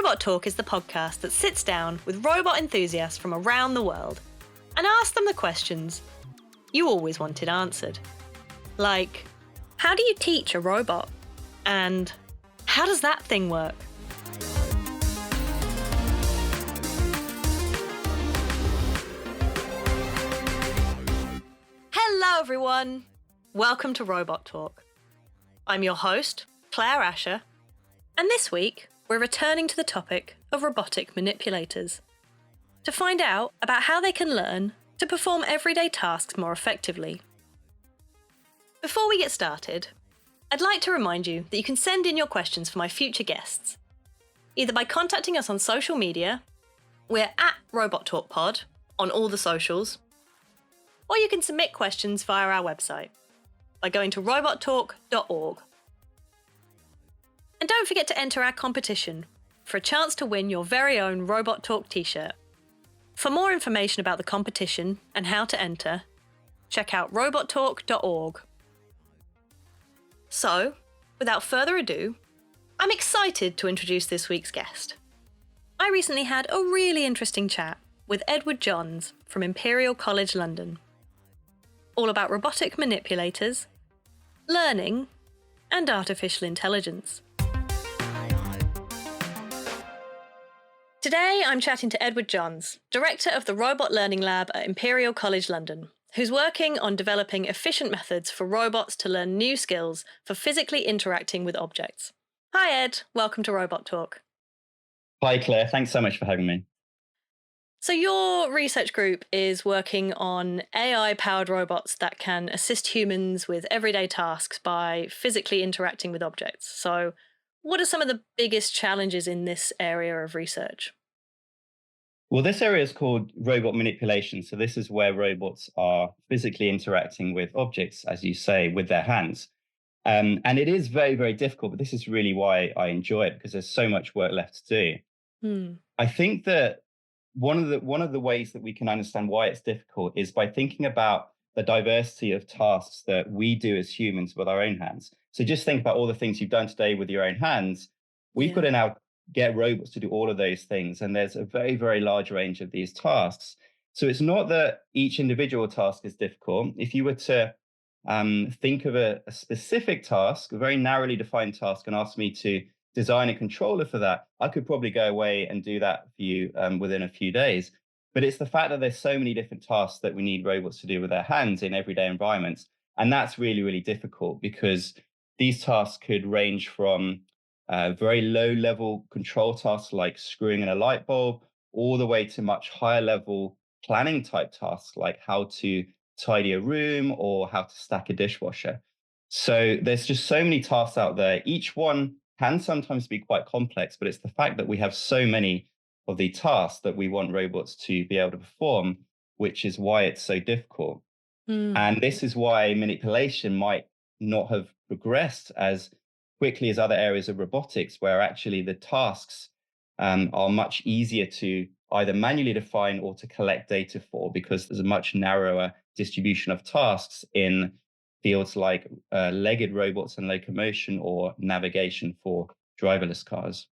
Robot Talk is the podcast that sits down with robot enthusiasts from around the world and asks them the questions you always wanted answered. Like, how do you teach a robot? And how does that thing work? Hello everyone! Welcome to Robot Talk. I'm your host, Claire Asher, and this week we're returning to the topic of robotic manipulators to find out about how they can learn to perform everyday tasks more effectively. Before we get started, I'd like to remind you that you can send in your questions for my future guests, either by contacting us on social media, we're at Robot Talk Pod on all the socials, or you can submit questions via our website by going to robottalk.org. And don't forget to enter our competition for a chance to win your very own Robot Talk t-shirt. For more information about the competition and how to enter, check out robottalk.org. So, without further ado, I'm excited to introduce this week's guest. I recently had a really interesting chat with Edward Johns from Imperial College London, all about robotic manipulators, learning, and artificial intelligence. Today I'm chatting to Edward Johns, Director of the Robot Learning Lab at Imperial College London, who's working on developing efficient methods for robots to learn new skills for physically interacting with objects. Hi Ed, welcome to Robot Talk. Hi Claire, thanks so much for having me. So your research group is working on AI-powered robots that can assist humans with everyday tasks by physically interacting with objects. So what are some of the biggest challenges in this area of research? Well, this area is called robot manipulation. So this is where robots are physically interacting with objects, as you say, with their hands. And it is very, very difficult, but this is really why I enjoy it, because there's so much work left to do. I think that one of the ways that we can understand why it's difficult is by thinking about the diversity of tasks that we do as humans with our own hands. So just think about all the things you've done today with your own hands. We've got to now get robots to do all of those things. And there's a very, very large range of these tasks. So it's not that each individual task is difficult. If you were to think of a specific task, a very narrowly defined task, and ask me to design a controller for that, I could probably go away and do that for you within a few days. But it's the fact that there's so many different tasks that we need robots to do with their hands in everyday environments. And that's really, really difficult, because these tasks could range from very low level control tasks like screwing in a light bulb, all the way to much higher level planning type tasks like how to tidy a room or how to stack a dishwasher. So there's just so many tasks out there. Each one can sometimes be quite complex, but it's the fact that we have so many of the tasks that we want robots to be able to perform, which is why it's so difficult. And this is why manipulation might not have progressed as quickly as other areas of robotics, where actually the tasks are much easier to either manually define or to collect data for, because there's a much narrower distribution of tasks in fields like legged robots and locomotion, or navigation for driverless cars.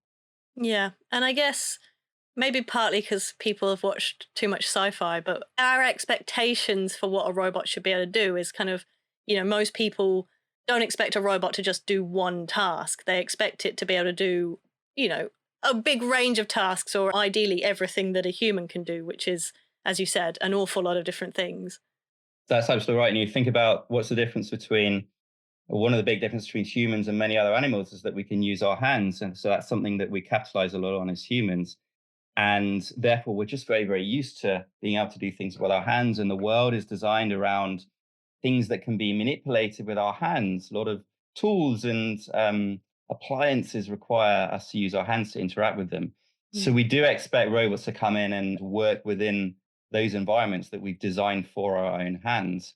Yeah, and I guess maybe partly because people have watched too much sci-fi, but our expectations for what a robot should be able to do is kind of, most people don't expect a robot to just do one task. They expect it to be able to do, a big range of tasks, or ideally everything that a human can do, which is, as you said, an awful lot of different things. That's absolutely right. And you think about what's the difference between, one of the big differences between humans and many other animals is that we can use our hands. And so that's something that we capitalize a lot on as humans. And therefore, we're just very, very used to being able to do things with our hands. And the world is designed around things that can be manipulated with our hands. A lot of tools and appliances require us to use our hands to interact with them. So we do expect robots to come in and work within those environments that we've designed for our own hands.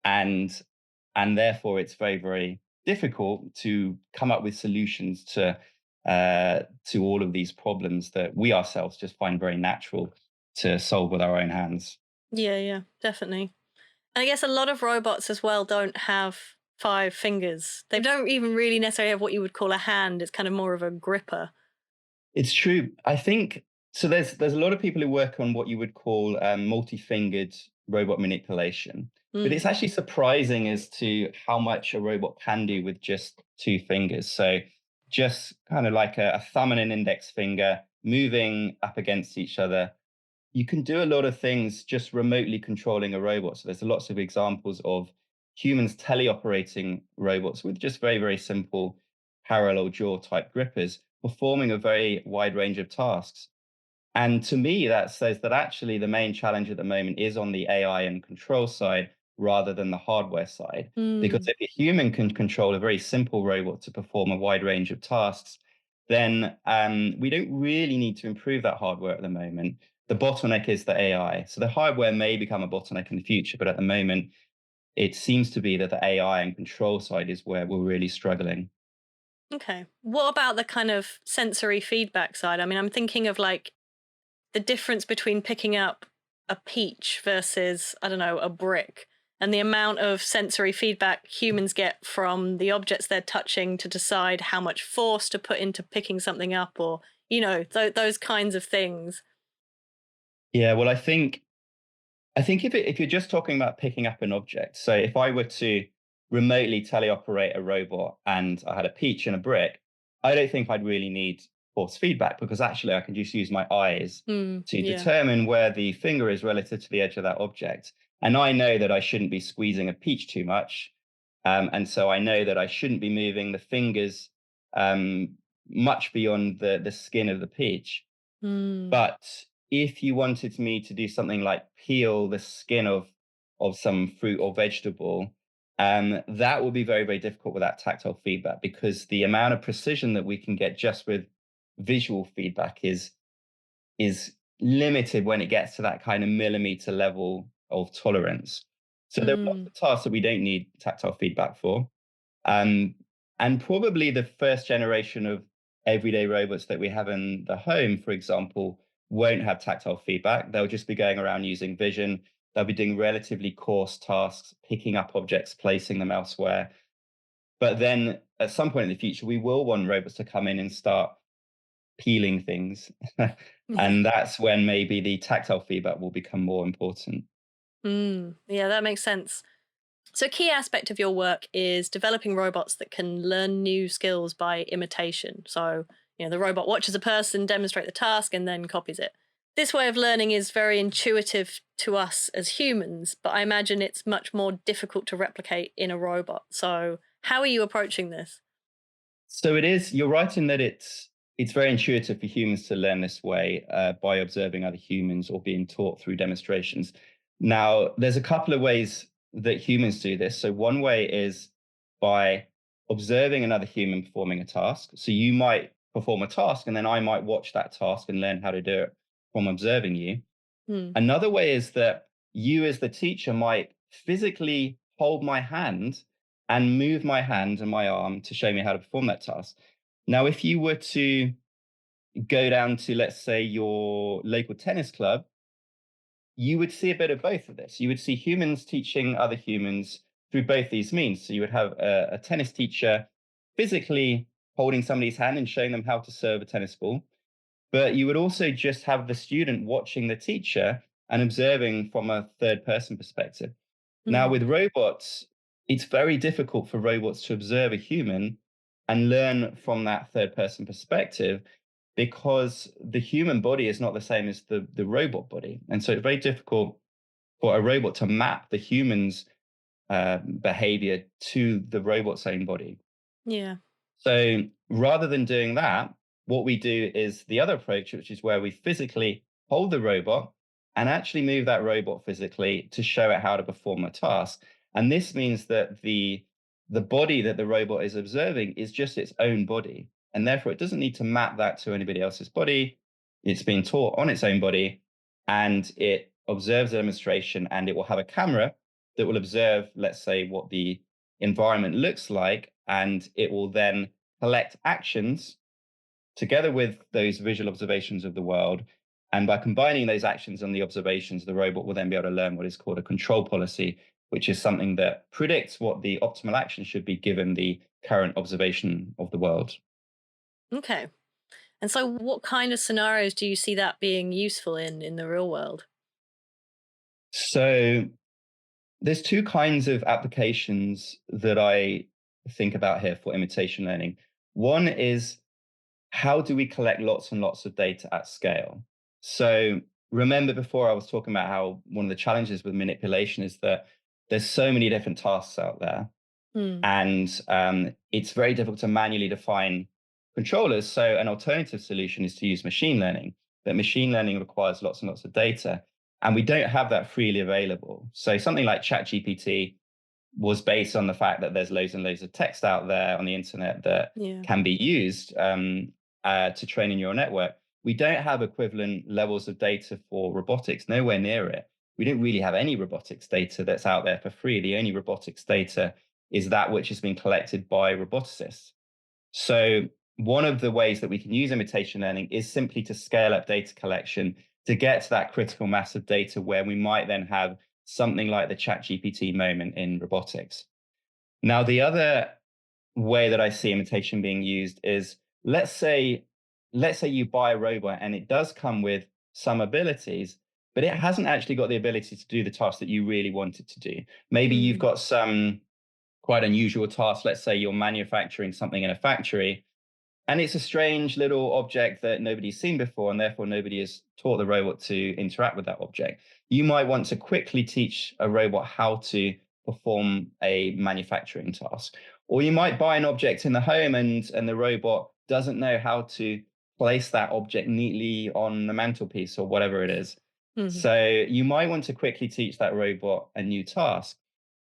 And therefore, it's very, very difficult to come up with solutions to all of these problems that we ourselves just find very natural to solve with our own hands. Yeah, definitely. And I guess a lot of robots as well don't have 5 fingers. They don't even really necessarily have what you would call a hand. It's kind of more of a gripper. It's true. I think so. There's a lot of people who work on what you would call multi-fingered robot manipulation, but Mm. it's actually surprising as to how much a robot can do with just two fingers. So just kind of like a thumb and an index finger moving up against each other. You can do a lot of things just remotely controlling a robot. So there's lots of examples of humans teleoperating robots with just very, very simple parallel jaw type grippers, performing a very wide range of tasks. And to me, that says that actually the main challenge at the moment is on the AI and control side rather than the hardware side. Because Mm. if a human can control a very simple robot to perform a wide range of tasks, then we don't really need to improve that hardware at the moment. The bottleneck is the AI. So the hardware may become a bottleneck in the future, but at the moment, it seems to be that the AI and control side is where we're really struggling. Okay. What about the kind of sensory feedback side? I mean, I'm thinking of like the difference between picking up a peach versus, I don't know, a brick, and the amount of sensory feedback humans get from the objects they're touching to decide how much force to put into picking something up, or, those kinds of things. Yeah, well, I think if you're just talking about picking up an object, so if I were to remotely teleoperate a robot and I had a peach and a brick, I don't think I'd really need force feedback because actually I can just use my eyes Mm, to yeah. determine where the finger is relative to the edge of that object. And I know that I shouldn't be squeezing a peach too much. And so I know that I shouldn't be moving the fingers um, much beyond the skin of the peach. Mm, But if you wanted me to do something like peel the skin of some fruit or vegetable, that would be very, very difficult without tactile feedback because the amount of precision that we can get just with visual feedback is limited when it gets to that kind of millimeter level of tolerance. So there are lots mm, of tasks that we don't need tactile feedback for. Um, and probably the first generation of everyday robots that we have in the home, for example, won't have tactile feedback. They'll just be going around using vision. They'll be doing relatively coarse tasks, picking up objects, placing them elsewhere. But then at some point in the future, we will want robots to come in and start peeling things. yeah. And that's when maybe the tactile feedback will become more important. Yeah, that makes sense. So, a key aspect of your work is developing robots that can learn new skills by imitation. So, the robot watches a person demonstrate the task and then copies it. This way of learning is very intuitive to us as humans, but I imagine it's much more difficult to replicate in a robot. So, how are you approaching this? So it is. You're right in that it's very intuitive for humans to learn this way by observing other humans or being taught through demonstrations. Now, there's a couple of ways that humans do this. So one way is by observing another human performing a task. So you might perform a task, and then I might watch that task and learn how to do it from observing you. Hmm. Another way is that you, as the teacher, might physically hold my hand and move my hand and my arm to show me how to perform that task. Now, if you were to go down to, let's say, your local tennis club, you would see a bit of both of this. You would see humans teaching other humans through both these means. So you would have a tennis teacher physically holding somebody's hand and showing them how to serve a tennis ball, but you would also just have the student watching the teacher and observing from a third person perspective. Now, Hmm. with robots, it's very difficult for robots to observe a human and learn from that third person perspective because the human body is not the same as the robot body. And so it's very difficult for a robot to map the human's behavior to the robot's own body. Yeah. So rather than doing that, what we do is the other approach, which is where we physically hold the robot and actually move that robot physically to show it how to perform a task. And this means that the body that the robot is observing is just its own body. And therefore it doesn't need to map that to anybody else's body. It's being taught on its own body and it observes the demonstration and it will have a camera that will observe, let's say, what the environment looks like, and it will then collect actions together with those visual observations of the world. And by combining those actions and the observations, the robot will then be able to learn what is called a control policy, which is something that predicts what the optimal action should be given the current observation of the world. Okay. And so, what kind of scenarios do you see that being useful in the real world? So there's two kinds of applications that I think about here for imitation learning. One is, how do we collect lots and lots of data at scale? So remember before I was talking about how one of the challenges with manipulation is that there's so many different tasks out there, Mm, and it's very difficult to manually define controllers. So an alternative solution is to use machine learning. But machine learning requires lots and lots of data, and we don't have that freely available. So something like ChatGPT was based on the fact that there's loads and loads of text out there on the internet that yeah. can be used to train a neural network. We don't have equivalent levels of data for robotics, nowhere near it. We don't really have any robotics data that's out there for free. The only robotics data is that which has been collected by roboticists. So one of the ways that we can use imitation learning is simply to scale up data collection to get to that critical mass of data where we might then have something like the ChatGPT moment in robotics. Now, the other way that I see imitation being used is, let's say let's say you buy a robot and it does come with some abilities, but it hasn't actually got the ability to do the task that you really want it to do. Maybe you've Mm, got some quite unusual task. Let's say you're manufacturing something in a factory, and it's a strange little object that nobody's seen before, and therefore nobody has taught the robot to interact with that object. You might want to quickly teach a robot how to perform a manufacturing task. Or you might buy an object in the home, and the robot doesn't know how to place that object neatly on the mantelpiece or whatever it is. mhm. So you might want to quickly teach that robot a new task.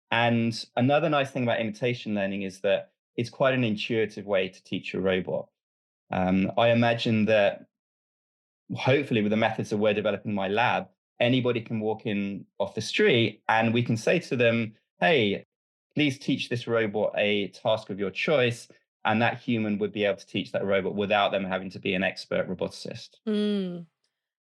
And another nice thing about imitation learning is that it's quite an intuitive way to teach a robot. I imagine that hopefully, with the methods that we're developing in my lab, anybody can walk in off the street and we can say to them, hey, please teach this robot a task of your choice. And that human would be able to teach that robot without them having to be an expert roboticist. Mm.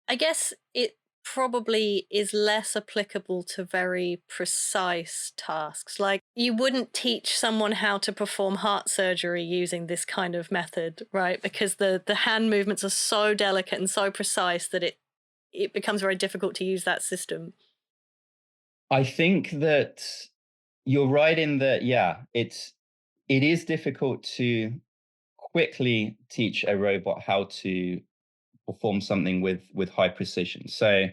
I guess it probably is less applicable to very precise tasks. Like, you wouldn't teach someone how to perform heart surgery using this kind of method, right? Because the hand movements are so delicate and so precise that it becomes very difficult to use that system. I think that you're right in that, yeah, it is difficult to quickly teach a robot how to perform something with high precision. So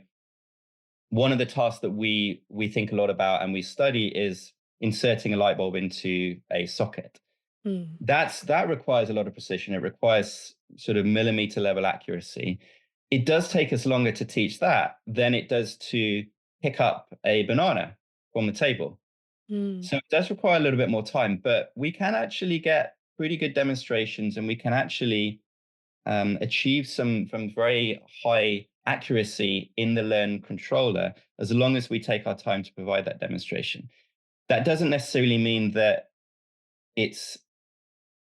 one of the tasks that we think a lot about and we study is inserting a light bulb into a socket. Mm. That requires a lot of precision. It requires sort of millimeter level accuracy. It does take us longer to teach that than it does to pick up a banana from the table. Mm. So it does require a little bit more time, but we can actually get pretty good demonstrations, and we can actually achieve some very high accuracy in the learn controller as long as we take our time to provide that demonstration. That doesn't necessarily mean that it's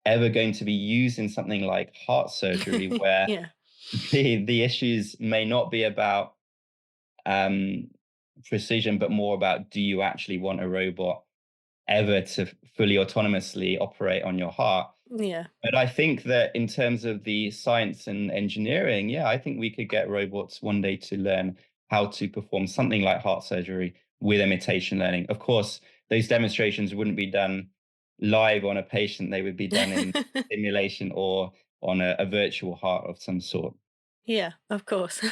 ever going to be used in something like heart surgery, where Yeah. the issues may not be about um, precision, but more about, do you actually want a robot ever to fully autonomously operate on your heart? Yeah. But I think that in terms of the science and engineering, yeah, I think we could get robots one day to learn how to perform something like heart surgery with imitation learning. Of course, those demonstrations wouldn't be done live on a patient, they would be done in simulation or on a virtual heart of some sort. Yeah, of course.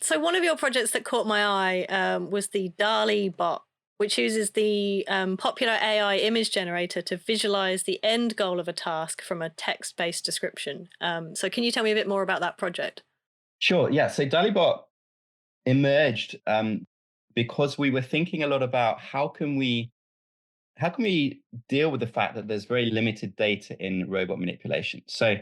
So one of your projects that caught my eye was the DALI bot, which uses the popular AI image generator to visualize the end goal of a task from a text-based description. So can you tell me a bit more about that project? Sure. Yeah. So Dalibot emerged because we were thinking a lot about how can we deal with the fact that there's very limited data in robot manipulation. So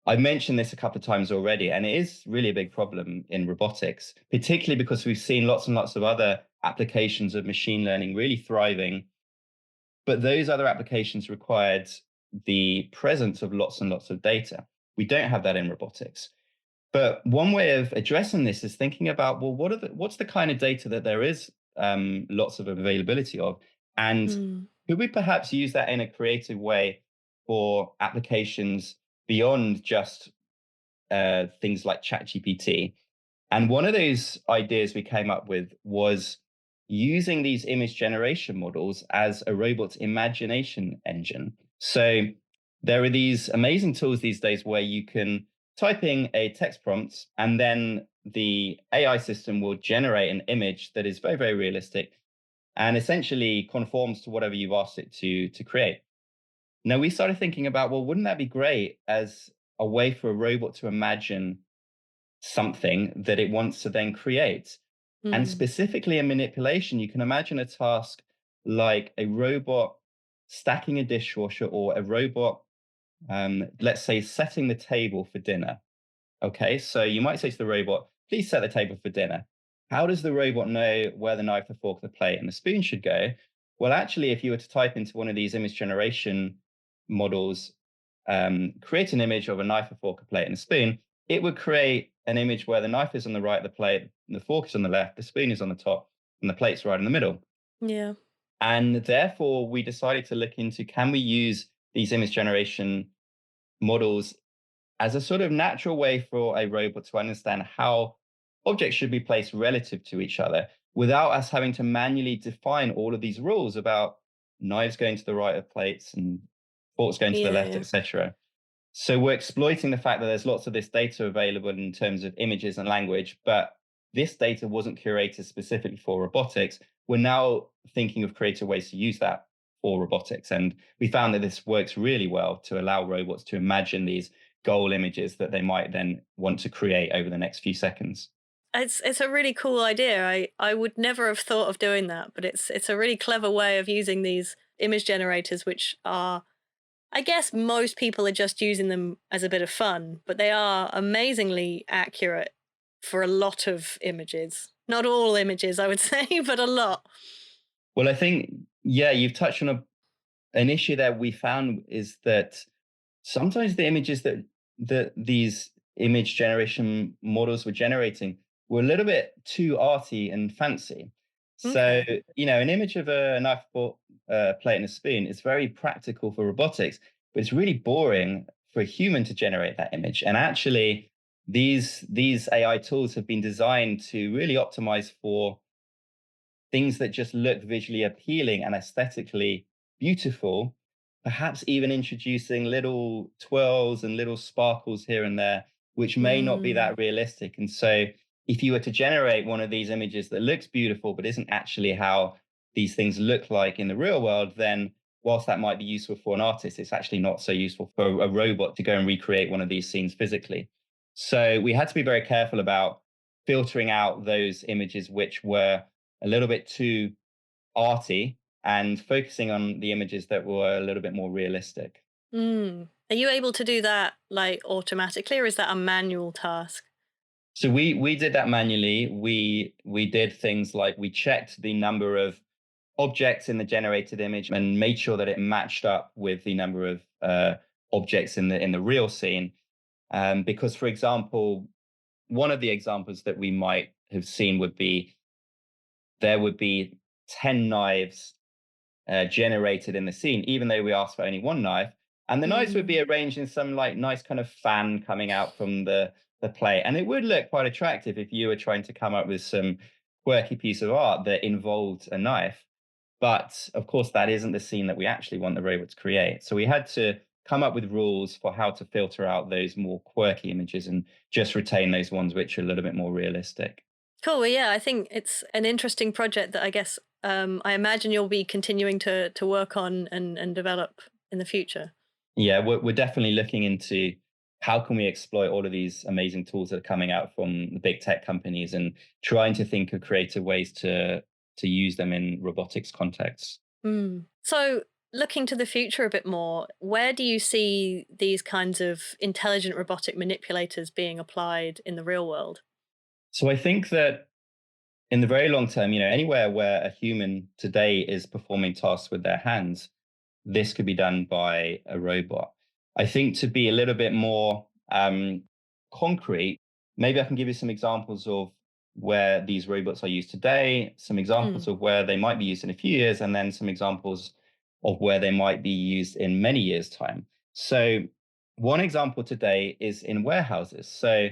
I've mentioned this a couple of times already, and it is really a big problem in robotics, particularly because we've seen lots and lots of other applications of machine learning really thriving. But those other applications required the presence of lots and lots of data. We don't have that in robotics. But one way of addressing this is thinking about, well, what's the kind of data that there is lots of availability of, And Mm. could we perhaps use that in a creative way for applications beyond just things like ChatGPT? And one of those ideas we came up with was using these image generation models as a robot's imagination engine. So there are these amazing tools these days where you can type in a text prompt and then the AI system will generate an image that is very, very realistic and essentially conforms to whatever you've asked it to create. Now we started thinking about, well, wouldn't that be great as a way for a robot to imagine something that it wants to then create? And Mm. specifically in manipulation, you can imagine a task like a robot stacking a dishwasher or a robot, let's say, setting the table for dinner. Okay, so you might say to the robot, please set the table for dinner. How does the robot know where the knife, the fork, the plate, and the spoon should go? Well, actually, if you were to type into one of these image generation models, create an image of a knife, a fork, a plate, and a spoon, it would create an image where the knife is on the right, the plate, the fork is on the left, the spoon is on the top, and the plate's right in the middle. Yeah. And therefore, we decided to look into, can we use these image generation models as a sort of natural way for a robot to understand how objects should be placed relative to each other without us having to manually define all of these rules about knives going to the right of plates and forks going to the Yeah. left, Yeah. etc. So we're exploiting the fact that there's lots of this data available in terms of images and language, but this data wasn't curated specifically for robotics. We're now thinking of creative ways to use that for robotics. And we found that this works really well to allow robots to imagine these goal images that they might then want to create over the next few seconds. It's a really cool idea. I would never have thought of doing that, but it's a really clever way of using these image generators, which are, I guess most people are just using them as a bit of fun, but they are amazingly accurate for a lot of images. Not all images, I would say, but a lot. Well, I think, yeah, you've touched on an issue that we found is that sometimes the images that these image generation models were generating were a little bit too arty and fancy. So, Okay. an image of a knife, fork, plate, and a spoon is very practical for robotics, but it's really boring for a human to generate that image. And actually, these AI tools have been designed to really optimize for things that just look visually appealing and aesthetically beautiful, perhaps even introducing little twirls and little sparkles here and there, which may not be Mm. that realistic. And so, if you were to generate one of these images that looks beautiful, but isn't actually how these things look like in the real world, then whilst that might be useful for an artist, it's actually not so useful for a robot to go and recreate one of these scenes physically. So, we had to be very careful about filtering out those images which were a little bit too arty and focusing on the images that were a little bit more realistic. Mm. Are you able to do that like automatically, or is that a manual task? So we did that manually. We did things like we checked the number of objects in the generated image and made sure that it matched up with the number of objects in the real scene. Because, for example, one of the examples that we might have seen would be there would be 10 knives generated in the scene, even though we asked for only one knife. And the knives would Mm. be arranged in some like nice kind of fan coming out from the plate. And it would look quite attractive if you were trying to come up with some quirky piece of art that involved a knife. But of course, that isn't the scene that we actually want the robot to create. So we had to come up with rules for how to filter out those more quirky images and just retain those ones which are a little bit more realistic. Cool. Well, yeah, I think it's an interesting project that I guess I imagine you'll be continuing to work on and develop in the future. Yeah, we're definitely looking into how can we exploit all of these amazing tools that are coming out from the big tech companies and trying to think of creative ways to use them in robotics contexts. Mm. So, looking to the future a bit more, where do you see these kinds of intelligent robotic manipulators being applied in the real world? So I think that in the very long term, anywhere where a human today is performing tasks with their hands, this could be done by a robot. I think to be a little bit more concrete, maybe I can give you some examples of where these robots are used today, some examples Mm. of where they might be used in a few years, and then some examples of where they might be used in many years' time. So, one example today is in warehouses. So,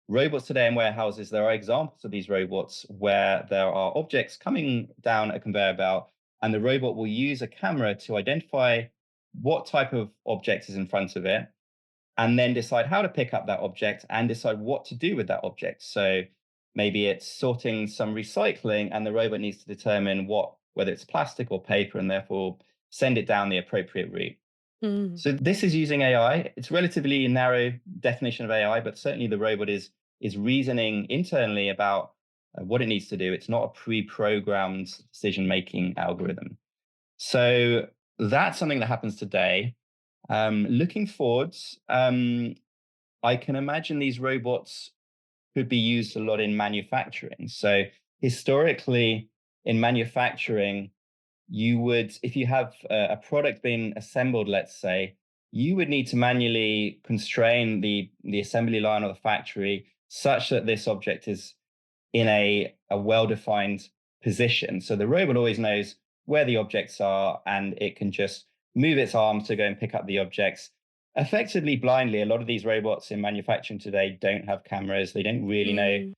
robots today in warehouses, there are examples of these robots where there are objects coming down a conveyor belt, and the robot will use a camera to identify what type of object is in front of it, and then decide how to pick up that object and decide what to do with that object. So maybe it's sorting some recycling, and the robot needs to determine whether it's plastic or paper, and therefore send it down the appropriate route. Mm. So this is using AI. It's relatively narrow definition of AI, but certainly the robot is reasoning internally about what it needs to do. It's not a pre-programmed decision-making algorithm. So that's something that happens today. Looking forwards, I can imagine these robots could be used a lot in manufacturing. So historically, in manufacturing, you would, if you have a product being assembled, let's say, you would need to manually constrain the assembly line or the factory such that this object is in a well-defined position. So the robot always knows where the objects are, and it can just move its arm to go and pick up the objects effectively blindly. A lot of these robots in manufacturing today don't have cameras. They don't really know. Mm.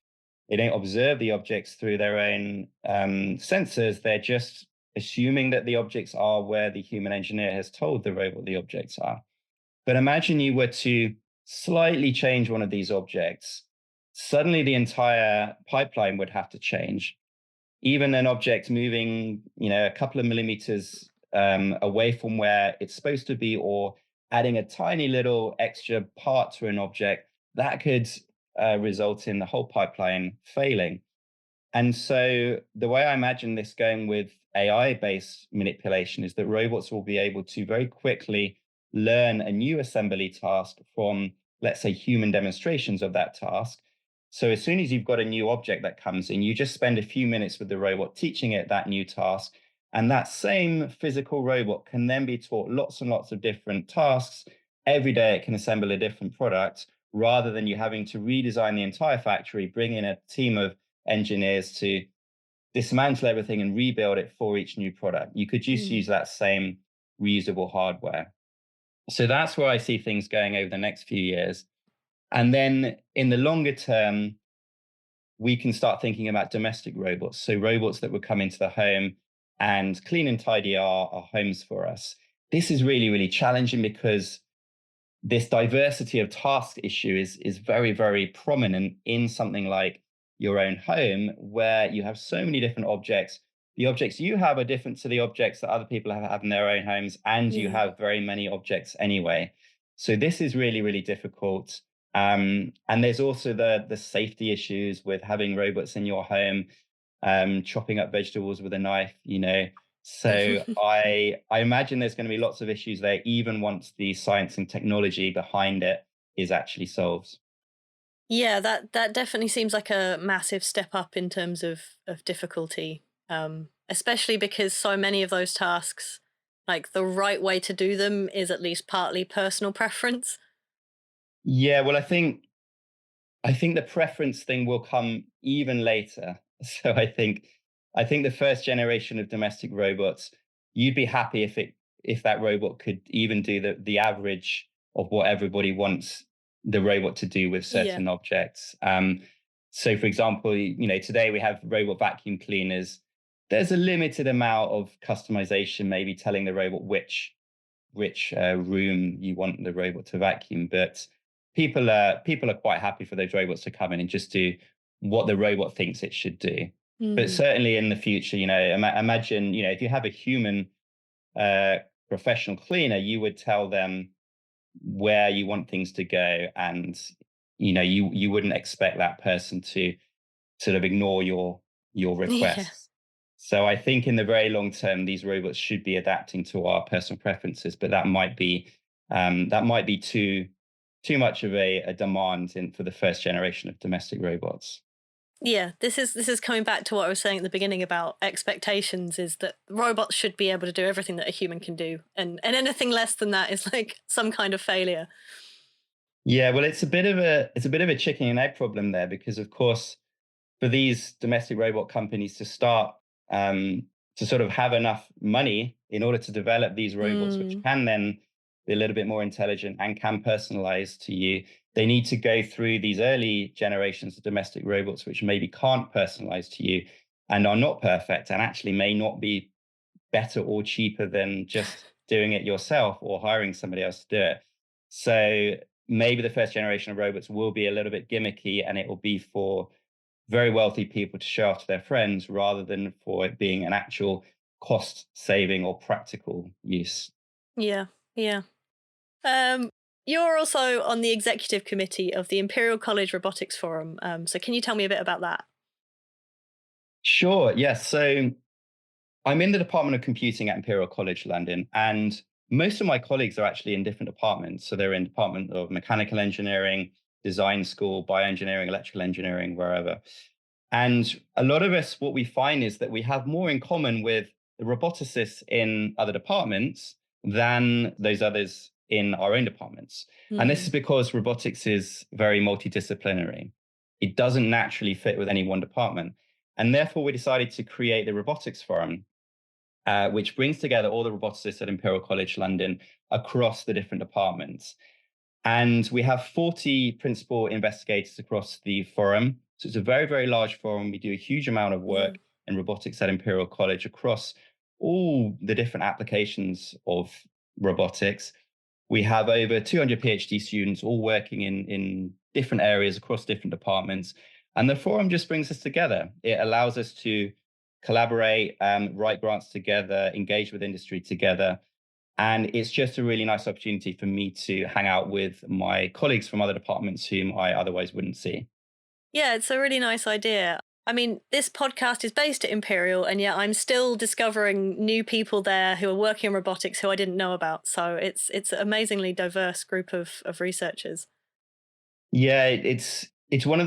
They don't observe the objects through their own sensors. They're just assuming that the objects are where the human engineer has told the robot the objects are. But imagine you were to slightly change one of these objects, suddenly the entire pipeline would have to change. Even an object moving, a couple of millimeters away from where it's supposed to be, or adding a tiny little extra part to an object, that could result in the whole pipeline failing. And so the way I imagine this going with AI-based manipulation is that robots will be able to very quickly learn a new assembly task from, let's say, human demonstrations of that task. So as soon as you've got a new object that comes in, you just spend a few minutes with the robot teaching it that new task. And that same physical robot can then be taught lots and lots of different tasks. Every day it can assemble a different product, rather than you having to redesign the entire factory, bring in a team of engineers to dismantle everything and rebuild it for each new product. You could just use Mm. that same reusable hardware. So that's where I see things going over the next few years. And then in the longer term, we can start thinking about domestic robots. So robots that would come into the home and clean and tidy our homes for us. This is really, really challenging because this diversity of task issue is very, very prominent in something like your own home, where you have so many different objects. The objects you have are different to the objects that other people have in their own homes, and you Yeah. have very many objects anyway. So this is really, really difficult. And there's also the safety issues with having robots in your home, chopping up vegetables with a knife. So I imagine there's going to be lots of issues there, even once the science and technology behind it is actually solved. Yeah, that definitely seems like a massive step up in terms of difficulty. Especially because so many of those tasks, like the right way to do them is at least partly personal preference. Yeah, well, I think the preference thing will come even later. So I think the first generation of domestic robots, you'd be happy if that robot could even do the average of what everybody wants the robot to do with Yeah. certain objects. So for example, today we have robot vacuum cleaners. There's a limited amount of customization, maybe telling the robot which room you want the robot to vacuum. But people are quite happy for those robots to come in and just do what the robot thinks it should do. But Mm. certainly in the future, imagine, if you have a human uh, professional cleaner, you would tell them where you want things to go, and you wouldn't expect that person to sort of ignore your Yeah. requests. So I think in the very long term, these robots should be adapting to our personal preferences, but that might be too much of a demand for the first generation of domestic robots. Yeah, this is coming back to what I was saying at the beginning about expectations, is that robots should be able to do everything that a human can do, and anything less than that is like some kind of failure. Yeah, well, it's a bit of a chicken and egg problem there, because of course for these domestic robot companies to start to sort of have enough money in order to develop these robots, which Mm, can then be a little bit more intelligent and can personalize to you. They need to go through these early generations of domestic robots, which maybe can't personalize to you and are not perfect and actually may not be better or cheaper than just doing it yourself or hiring somebody else to do it. So maybe the first generation of robots will be a little bit gimmicky and it will be for very wealthy people to show off to their friends rather than for it being an actual cost saving or practical use. yeah, yeah. Um, you're also on the executive committee of the Imperial College Robotics Forum. So can you tell me a bit about that? Sure. Yes. So I'm in the Department of Computing at Imperial College London, and most of my colleagues are actually in different departments. So they're in Department of Mechanical Engineering, Design School, Bioengineering, Electrical Engineering, wherever. And a lot of us, what we find is that we have more in common with the roboticists in other departments than those others in our own departments. And this Mm, is because robotics is very multidisciplinary. It doesn't naturally fit with any one department. And therefore, we decided to create the Robotics Forum, which brings together all the roboticists at Imperial College London across the different departments. And we have 40 principal investigators across the forum. So it's a very, very large forum. We do a huge amount of yeah. work in robotics at Imperial College across all the different applications of robotics. We have over 200 PhD students all working in different areas across different departments. And the forum just brings us together. It allows us to collaborate, write grants together, engage with industry together. And it's just a really nice opportunity for me to hang out with my colleagues from other departments whom I otherwise wouldn't see. Yeah, it's a really nice idea. I mean, this podcast is based at Imperial, and yet I'm still discovering new people there who are working in robotics who I didn't know about. So it's an amazingly diverse group of researchers. Yeah, it's one of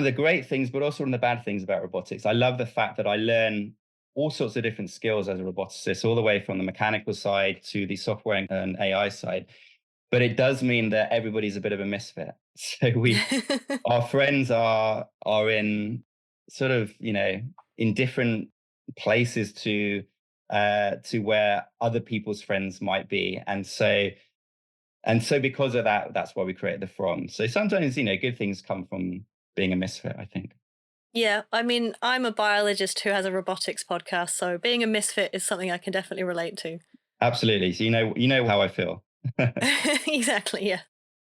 the great things, but also one of the bad things about robotics. I love the fact that I learn all sorts of different skills as a roboticist, all the way from the mechanical side to the software and AI side. But it does mean that everybody's a bit of a misfit. So our friends are in sort of, in different places to where other people's friends might be. And so because of that, that's why we created the forum. So sometimes, good things come from being a misfit, I think. Yeah, I mean, I'm a biologist who has a robotics podcast, so being a misfit is something I can definitely relate to. Absolutely. So you know how I feel. Exactly, yeah.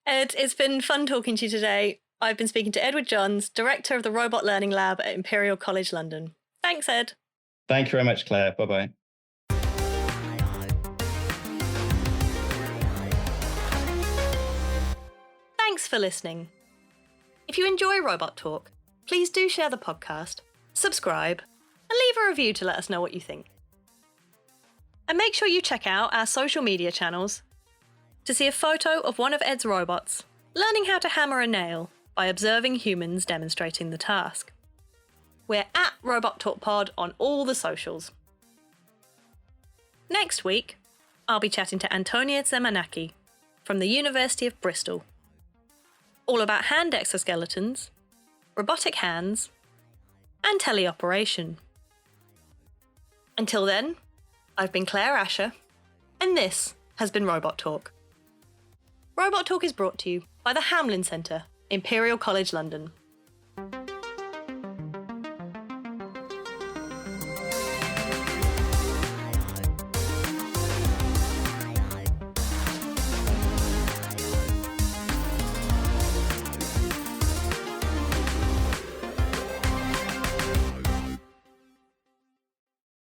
Ed, it's been fun talking to you today. I've been speaking to Edward Johns, Director of the Robot Learning Lab at Imperial College London. Thanks, Ed. Thank you very much, Claire. Bye-bye. Thanks for listening. If you enjoy Robot Talk, please do share the podcast, subscribe, and leave a review to let us know what you think. And make sure you check out our social media channels to see a photo of one of Ed's robots learning how to hammer a nail by observing humans demonstrating the task. We're at Robot Talk Pod on all the socials. Next week, I'll be chatting to Antonia Zemanaki from the University of Bristol, all about hand exoskeletons, robotic hands, and teleoperation. Until then, I've been Claire Asher, and this has been Robot Talk. Robot Talk is brought to you by the Hamlin Centre, Imperial College London.